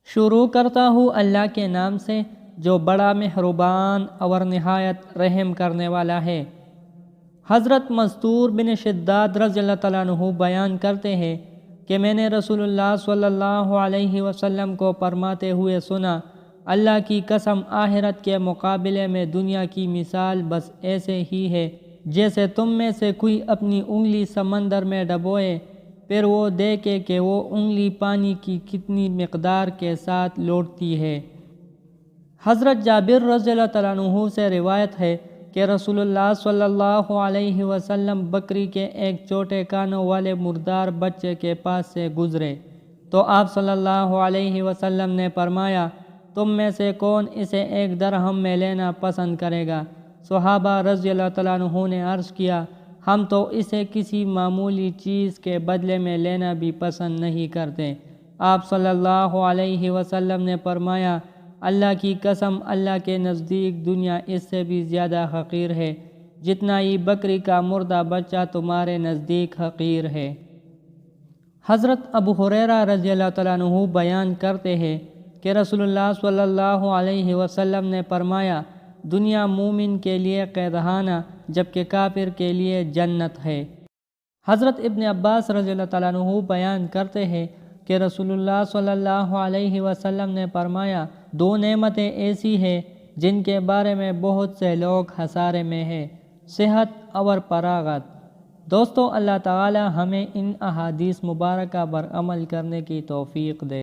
شروع کرتا ہوں اللہ کے نام سے جو بڑا مہربان اور نہایت رحم کرنے والا ہے۔ حضرت مستور بن شداد رضی اللہ تعالیٰ عنہ بیان کرتے ہیں کہ میں نے رسول اللہ صلی اللہ علیہ وسلم کو فرماتے ہوئے سنا، اللہ کی قسم آخرت کے مقابلے میں دنیا کی مثال بس ایسے ہی ہے جیسے تم میں سے کوئی اپنی انگلی سمندر میں ڈبوئے، پھر وہ دیکھے کہ وہ انگلی پانی کی کتنی مقدار کے ساتھ لوٹتی ہے۔ حضرت جابر رضی اللہ تعالیٰ عنہ سے روایت ہے کہ رسول اللہ صلی اللہ علیہ وسلم بکری کے ایک چھوٹے کانوں والے مردار بچے کے پاس سے گزرے تو آپ صلی اللہ علیہ وسلم نے فرمایا، تم میں سے کون اسے 1 درہم میں لینا پسند کرے گا؟ صحابہ رضی اللہ تعالیٰ عنہ نے عرض کیا، ہم تو اسے کسی معمولی چیز کے بدلے میں لینا بھی پسند نہیں کرتے۔ آپ صلی اللہ علیہ وسلم نے فرمایا، اللہ کی قسم اللہ کے نزدیک دنیا اس سے بھی زیادہ حقیر ہے جتنا ہی بکری کا مردہ بچہ تمہارے نزدیک حقیر ہے۔ حضرت ابو ہریرہ رضی اللہ تعالیٰ عنہ بیان کرتے ہیں کہ رسول اللہ صلی اللہ علیہ وسلم نے فرمایا، دنیا مومن کے لیے قیدخانہ جبکہ کافر کے لیے جنت ہے۔ حضرت ابن عباس رضی اللہ تعالیٰ عنہ بیان کرتے ہیں کہ رسول اللہ صلی اللہ علیہ وسلم نے فرمایا، 2 نعمتیں ایسی ہیں جن کے بارے میں بہت سے لوگ خسارے میں ہیں، صحت اور فراغت۔ دوستو، اللہ تعالی ہمیں ان احادیث مبارکہ پر عمل کرنے کی توفیق دے۔